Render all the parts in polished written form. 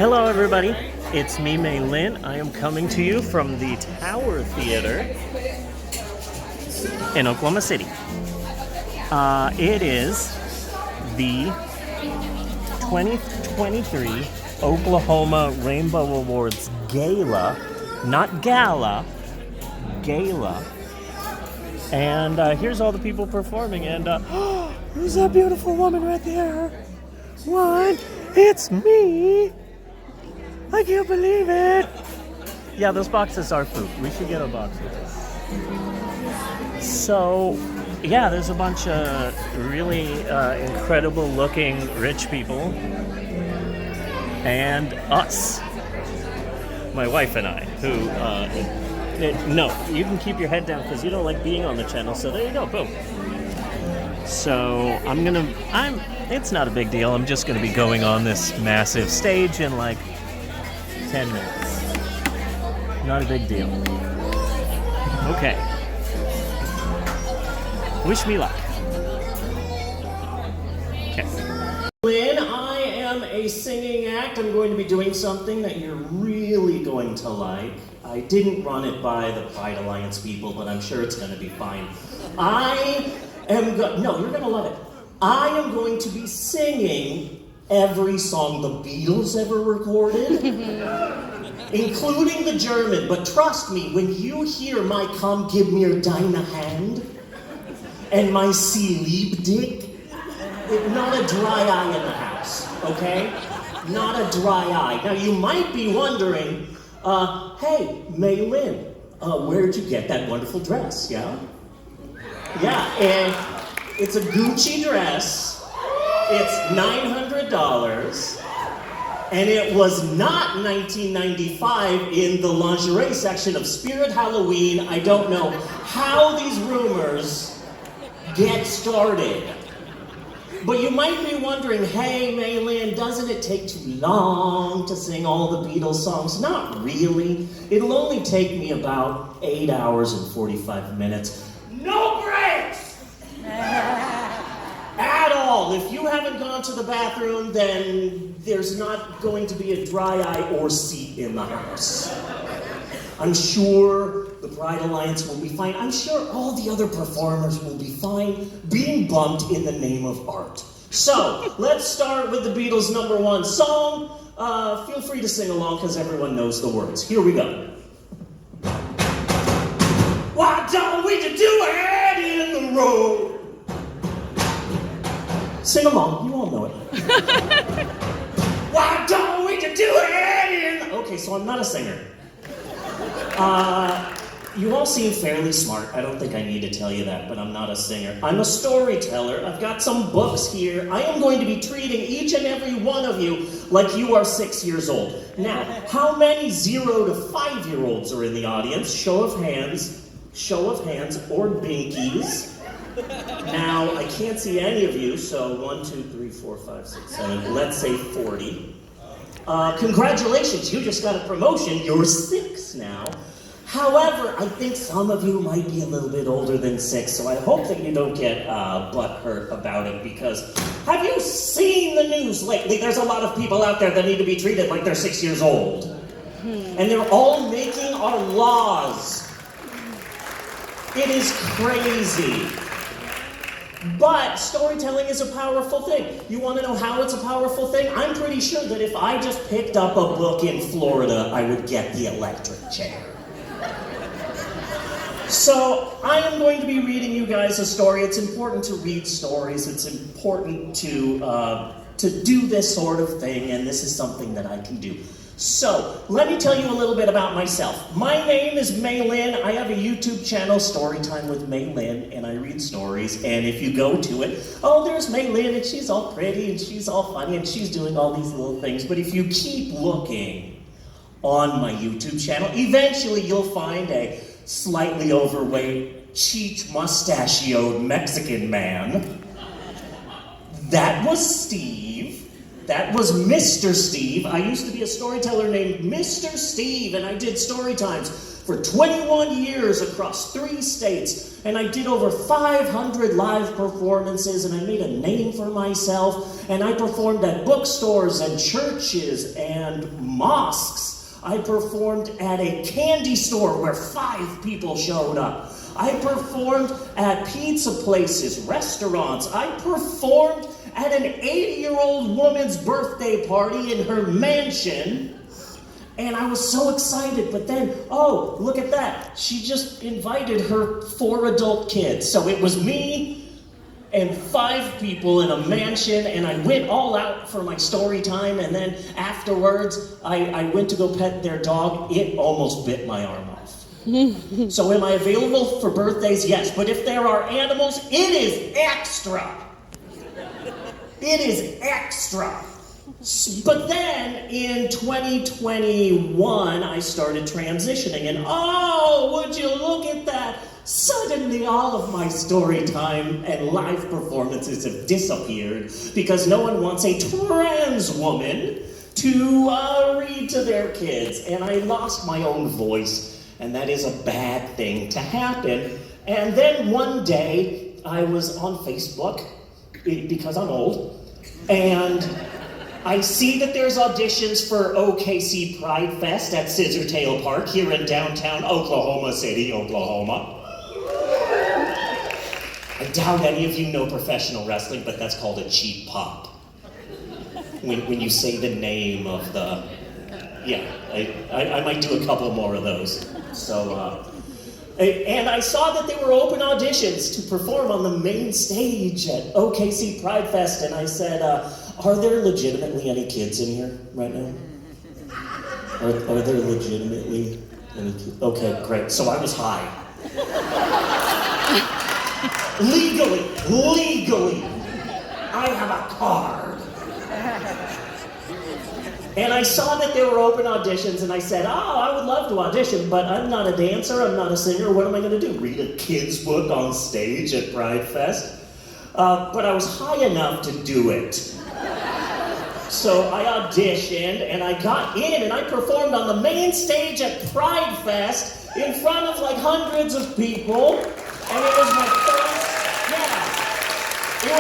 Hello everybody, it's me, May Lynn. I am coming to you from the Tower Theater in Oklahoma City. It is the 2023 Oklahoma Rainbow Awards Gala, not gala, gala. And here's all the people performing, and who's that beautiful woman right there? What? It's me! I can't believe it! Yeah, those boxes are food. We should get a box of this. So, yeah, there's a bunch of really incredible looking rich people. And us. My wife and I, who, no, you can keep your head down because you don't like being on the channel, so there you go, boom. So, it's not a big deal. I'm just gonna be going on this massive stage in like 10 minutes. Not a big deal. Okay. Wish me luck. Okay. Lynn, I am a singing act. I'm going to be doing something that you're really going to like. I didn't run it by the Pride Alliance people, but I'm sure it's going to be fine. No, you're going to love it. I am going to be singing every song the Beatles ever recorded, including the German. But trust me, when you hear my Komm, gib mir deine Hand and my Sie lieb dich, not a dry eye in the house, okay? Not a dry eye. Now you might be wondering, hey, May Lynn, where'd you get that wonderful dress, yeah? Yeah, and it's a Gucci dress. It's $900, and it was not 1995 in the lingerie section of Spirit Halloween. I don't know how these rumors get started. But you might be wondering, hey, May Lynn, doesn't it take too long to sing all the Beatles songs? Not really. It'll only take me about 8 hours and 45 minutes. No breaks! At all. If you haven't gone to the bathroom, then there's not going to be a dry eye or seat in the house. I'm sure the Pride Alliance will be fine. I'm sure all the other performers will be fine being bumped in the name of art. So, let's start with the Beatles' #1 song. Feel free to sing along because everyone knows the words. Here we go. Why don't we just do it in the road? Sing along, you all know it. Why don't we just do it in... Okay, so I'm not a singer. You all seem fairly smart. I don't think I need to tell you that, but I'm not a singer. I'm a storyteller. I've got some books here. I am going to be treating each and every one of you like you are 6 years old. Now, how many 0 to 5-year-olds are in the audience? Show of hands or binkies. Now, I can't see any of you, so 1, 2, 3, 4, 5, 6, 7, let's say 40. Congratulations, you just got a promotion. You're 6 now. However, I think some of you might be a little bit older than 6, so I hope that you don't get butthurt about it, because have you seen the news lately? There's a lot of people out there that need to be treated like they're 6 years old. And they're all making our laws. It is crazy. But storytelling is a powerful thing. You want to know how it's a powerful thing? I'm pretty sure that if I just picked up a book in Florida, I would get the electric chair. So, I am going to be reading you guys a story. It's important to read stories. It's important to do this sort of thing, and this is something that I can do. So, let me tell you a little bit about myself. My name is May Lynn. I have a YouTube channel, Storytime with May Lynn, and I read stories. And if you go to it, oh, there's May Lynn, and she's all pretty, and she's all funny, and she's doing all these little things. But if you keep looking on my YouTube channel, eventually you'll find a slightly overweight, cheech-mustachioed Mexican man. That was Steve. That was Mr. Steve. I used to be a storyteller named Mr. Steve, and I did story times for 21 years across 3 states, and I did over 500 live performances, and I made a name for myself, and I performed at bookstores and churches and mosques. I performed at a candy store where 5 people showed up. I performed at pizza places, restaurants. I performed at an 80-year-old woman's birthday party in her mansion. And I was so excited, but then, oh, look at that. She just invited her 4 adult kids. So it was me and 5 people in a mansion, and I went all out for my story time, and then afterwards, I went to go pet their dog. It almost bit my arm off. So am I available for birthdays? Yes, but if there are animals, it is extra. It is extra. But then in 2021, I started transitioning, and oh, would you look at that? Suddenly all of my story time and live performances have disappeared because no one wants a trans woman to read to their kids. And I lost my own voice, and that is a bad thing to happen. And then one day, I was on Facebook, because I'm old, and I see that there's auditions for OKC Pride Fest at Scissortail Park here in downtown Oklahoma City, Oklahoma. I doubt any of you know professional wrestling, but that's called a cheap pop. When you say the name of the... Yeah, I might do a couple more of those. So, and I saw that there were open auditions to perform on the main stage at OKC Pride Fest, and I said, are there legitimately any kids in here right now? Are there legitimately any kids? Okay, great. So I was high. Legally, I have a card. And I saw that there were open auditions, and I said, oh, I would love to audition, but I'm not a dancer, I'm not a singer, what am I going to do? Read a kid's book on stage at Pride Fest? But I was high enough to do it. So I auditioned, and I got in, and I performed on the main stage at Pride Fest in front of like hundreds of people, and it was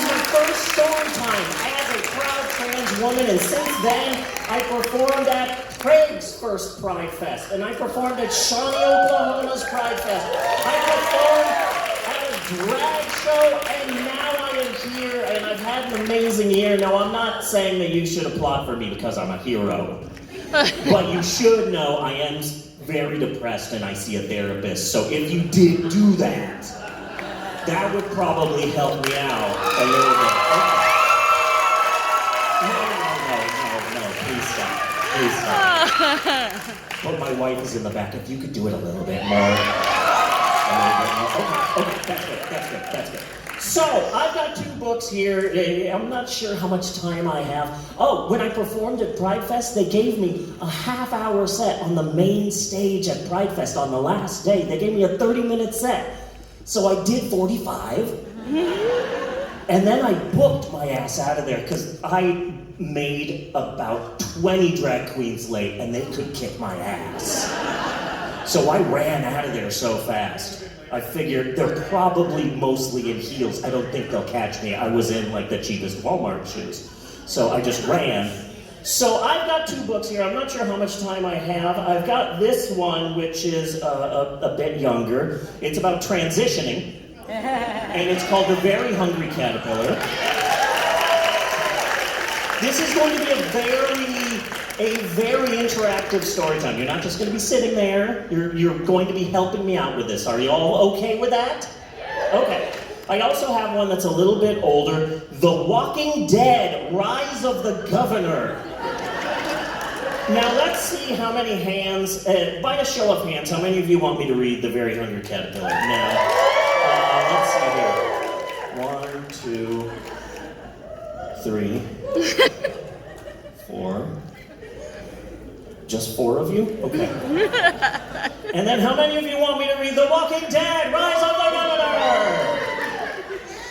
my first story time as a proud trans woman, and since then, I performed at Craig's first Pride Fest, and I performed at Shawnee, Oklahoma's Pride Fest. I performed at a drag show, and now I am here, and I've had an amazing year. Now, I'm not saying that you should applaud for me because I'm a hero, but you should know I am very depressed and I see a therapist, so if you did do that, that would probably help me out a little bit. Okay. No, please stop. But my wife is in the back. If you could do it a little bit more. Okay, that's good. So, I've got 2 books here. I'm not sure how much time I have. Oh, when I performed at Pride Fest, they gave me a half-hour set on the main stage at Pride Fest on the last day. They gave me a 30-minute set. So I did 45, and then I booked my ass out of there because I made about 20 drag queens late and they could kick my ass. So I ran out of there so fast. I figured they're probably mostly in heels. I don't think they'll catch me. I was in like the cheapest Walmart shoes. So I just ran. So I've got 2 books here. I'm not sure how much time I have. I've got this one, which is a bit younger. It's about transitioning, and it's called The Very Hungry Caterpillar. This is going to be a very interactive story time. You're not just going to be sitting there. You're going to be helping me out with this. Are you all okay with that? Okay. I also have one that's a little bit older, The Walking Dead, Rise of the Governor. Now let's see how many hands, by a show of hands, how many of you want me to read The Very Hungry Caterpillar? Now, let's see here. 1, 2, 3, 4. Just 4 of you? Okay. And then how many of you want me to read The Walking Dead, Rise of the Governor?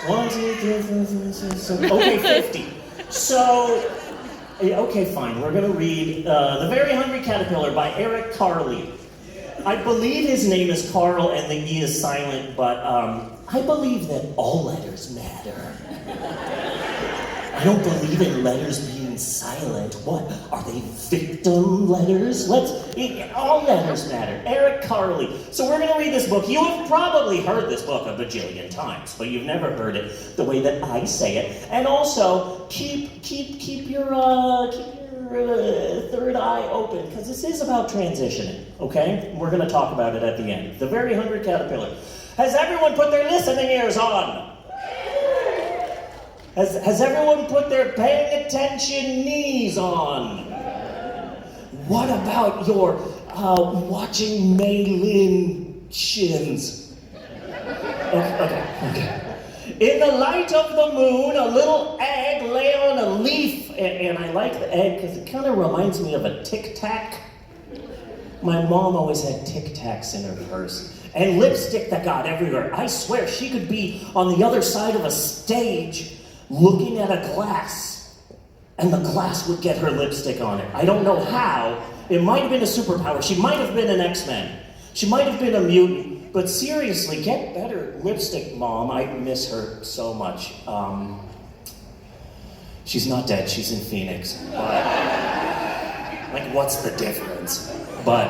1, 2, 3, 4, 5, 6, 7. Okay, 50. So, okay, fine. We're going to read The Very Hungry Caterpillar by Eric Carley. I believe his name is Carl and the E is silent, but I believe that all letters matter. I don't believe in letters being silent. What? Are they victim letters? All letters matter. Eric Carley. So we're going to read this book. You have probably heard this book a bajillion times, but you've never heard it the way that I say it. And also, keep your third eye open, because this is about transitioning, okay? We're going to talk about it at the end. The Very Hungry Caterpillar. Has everyone put their listening ears on? Has everyone put their paying attention knees on? What about your watching May Lynn shins? Okay. In the light of the moon, a little egg lay on a leaf. And I like the egg because it kind of reminds me of a Tic Tac. My mom always had Tic Tacs in her purse. And lipstick that got everywhere. I swear she could be on the other side of a stage looking at a glass, and the glass would get her lipstick on it. I don't know how. It might have been a superpower. She might have been an X-Men. She might have been a mutant. But seriously, get better lipstick, Mom. I miss her so much. She's not dead. She's in Phoenix. But, like, what's the difference? But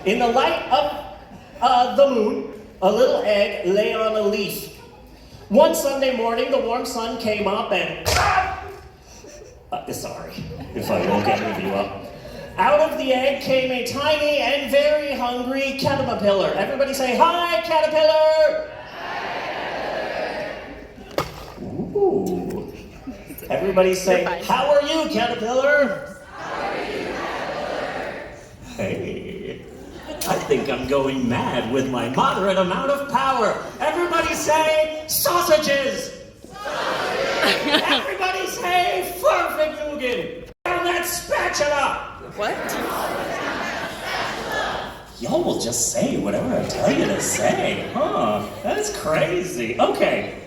in the light of the moon, a little egg lay on a leaf. One Sunday morning, the warm sun came up and... sorry if I woke any of you up. Out of the egg came a tiny and very hungry caterpillar. Everybody say, "Hi, caterpillar!" Hi, caterpillar! Ooh. Everybody say, "How are you, caterpillar?" How are you, caterpillar? Hey, I think I'm going mad with my moderate amount of power. Everybody say, "Sausages!" Sausages! Everybody say, "Farfignugan!" Down that spatula! What? Y'all will just say whatever I tell you to say, huh? That's crazy. Okay.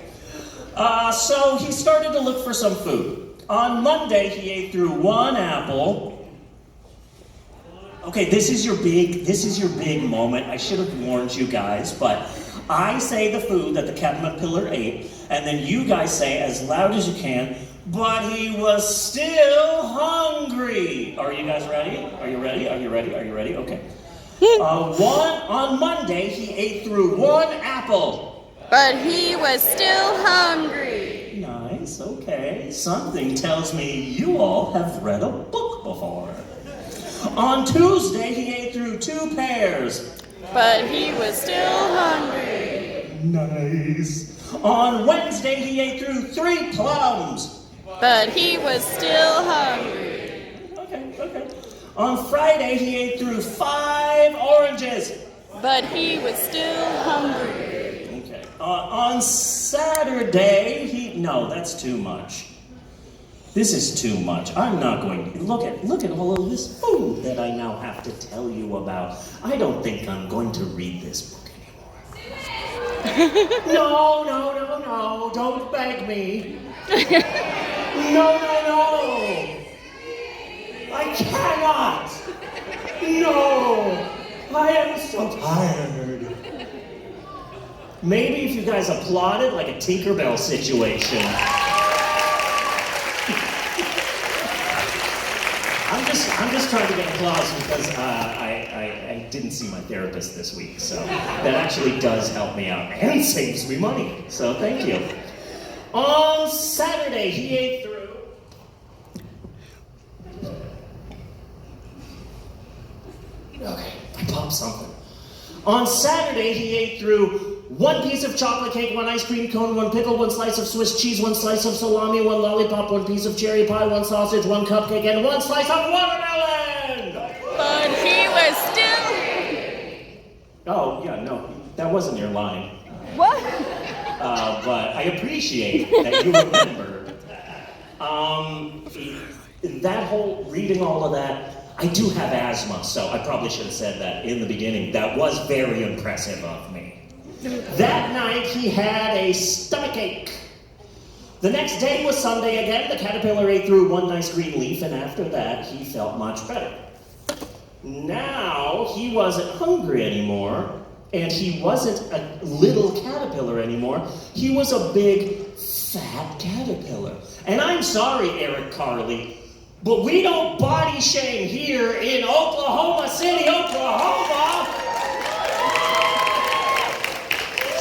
So he started to look for some food. On Monday, he ate through one apple. Okay, this is your big moment. I should have warned you guys, but I say the food that the caterpillar ate, and then you guys say as loud as you can, "But he was still hungry." Are you guys ready? Are you ready? Are you ready? Are you ready? Okay. On Monday, he ate through one apple. But he was still hungry. Nice, okay. Something tells me you all have read a book before. On Tuesday, he ate through two pears. But he was still hungry. Nice. On Wednesday, he ate through three plums. But he was still hungry. Okay. On Friday, he ate through 5 oranges. But he was still hungry. Okay. On Saturday, no, that's too much. This is too much. I'm not going to... Look at all of this food that I now have to tell you about. I don't think I'm going to read this book anymore. No. Don't beg me. No. I cannot. No. I am so tired. Maybe if you guys applauded like a Tinkerbell situation. I'm just trying to get applause because I didn't see my therapist this week, so that actually does help me out and saves me money, so thank you. On Saturday, he ate through... Okay, I popped something. On Saturday, he ate through 1 piece of chocolate cake, 1 ice cream cone, 1 pickle, 1 slice of Swiss cheese, 1 slice of salami, 1 lollipop, 1 piece of cherry pie, 1 sausage, 1 cupcake, and 1 slice of watermelon! But he was still... Oh, yeah, no, that wasn't your line. What? But I appreciate that you remembered. That whole, reading all of that, I do have asthma, so I probably should have said that in the beginning. That was very impressive of me. That night, he had a stomachache. The next day was Sunday again. The caterpillar ate through 1 nice green leaf, and after that, he felt much better. Now he wasn't hungry anymore, and he wasn't a little caterpillar anymore. He was a big, fat caterpillar. And I'm sorry, Eric Carley, but we don't body shame here in Oklahoma City, Oklahoma.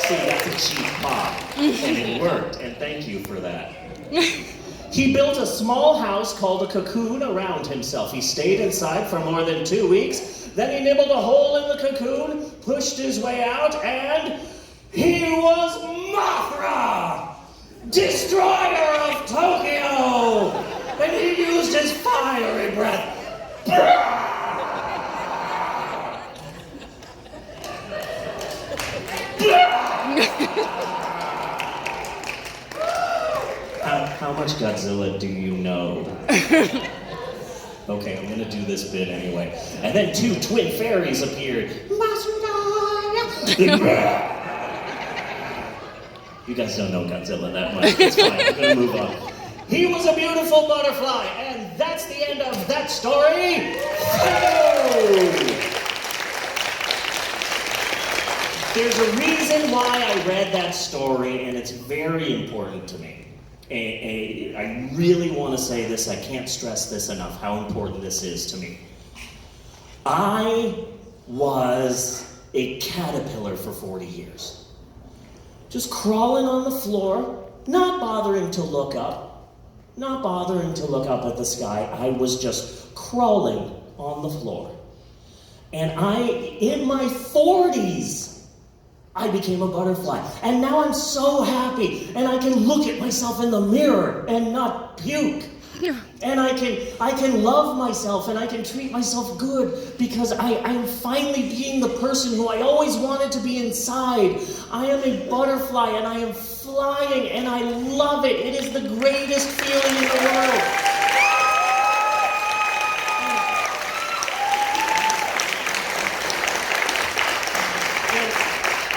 See, that's a cheap pop, and it worked, and thank you for that. He built a small house called a cocoon around himself. He stayed inside for more than 2 weeks. Then he nibbled a hole in the cocoon, pushed his way out, and he was Mothra, destroyer of Tokyo. And he used his fiery breath. How much Godzilla do you know? Okay, I'm gonna do this bit anyway. And then 2 twin fairies appeared. You guys don't know Godzilla that much. It's fine, I'm gonna move on. He was a beautiful butterfly, and that's the end of that story. There's a reason why I read that story, and it's very important to me. I really want to say this, I can't stress this enough, how important this is to me. I was a caterpillar for 40 years. Just crawling on the floor, not bothering to look up at the sky. I was just crawling on the floor. And in my 40s, I became a butterfly. And now I'm so happy. And I can look at myself in the mirror and not puke. And I can love myself and I can treat myself good because I'm finally being the person who I always wanted to be inside. I am a butterfly and I am flying and I love it. It is the greatest feeling in the world.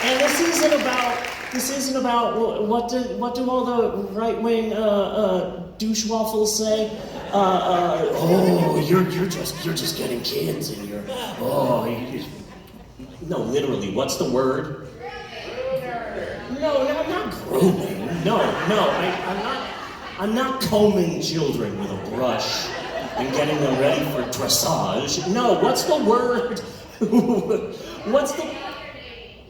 And this isn't about what do all the right-wing douche-waffles say? You're just getting kids and no, literally, what's the word? No, not grooming. No, I'm not combing children with a brush and getting them ready for dressage. No, what's the word? What's the...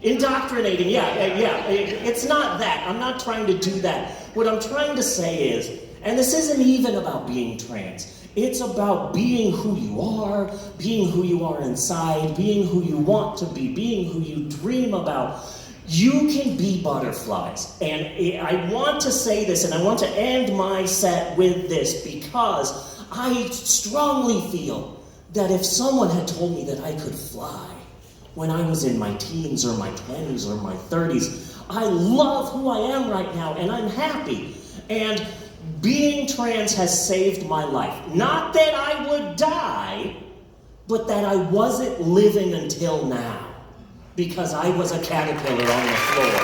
Indoctrinating, yeah. It's not that. I'm not trying to do that. What I'm trying to say is, and this isn't even about being trans, it's about being who you are inside, being who you want to be, being who you dream about. You can be butterflies. And I want to say this, and I want to end my set with this, because I strongly feel that if someone had told me that I could fly, when I was in my teens or my 20s or my 30s. I love who I am right now, and I'm happy. And being trans has saved my life. Not that I would die, but that I wasn't living until now, because I was a caterpillar on the floor.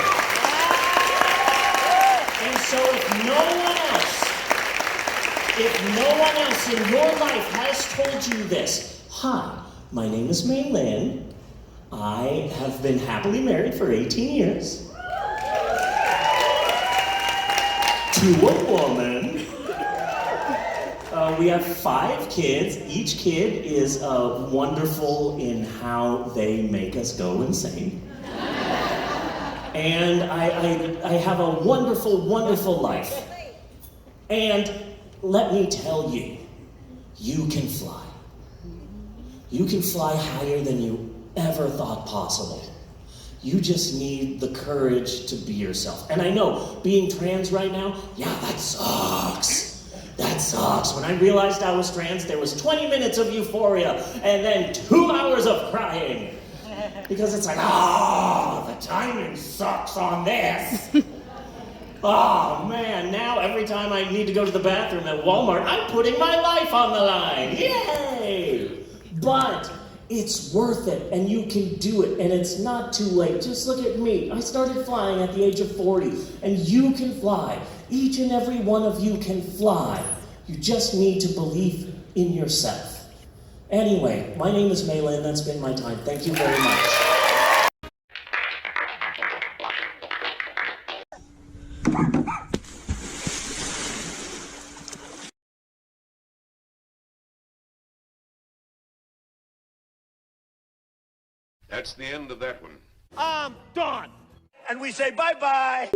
And so if no one else in your life has told you this, hi, my name is May Lynn. I have been happily married for 18 years to a woman. We have 5 kids. Each kid is wonderful in how they make us go insane. And I have a wonderful, wonderful life. And let me tell you, you can fly. You can fly higher than you ever thought possible. You just need the courage to be yourself. And I know, being trans right now, yeah, that sucks. That sucks. When I realized I was trans, there was 20 minutes of euphoria and then 2 hours of crying. Because it's like, the timing sucks on this. Oh man, now every time I need to go to the bathroom at Walmart, I'm putting my life on the line. Yay! But it's worth it, and you can do it, and it's not too late. Just look at me. I started flying at the age of 40, and you can fly. Each and every one of you can fly. You just need to believe in yourself. Anyway, my name is May Lynn. That's been my time. Thank you very much. That's the end of that one. I'm done. And we say bye-bye.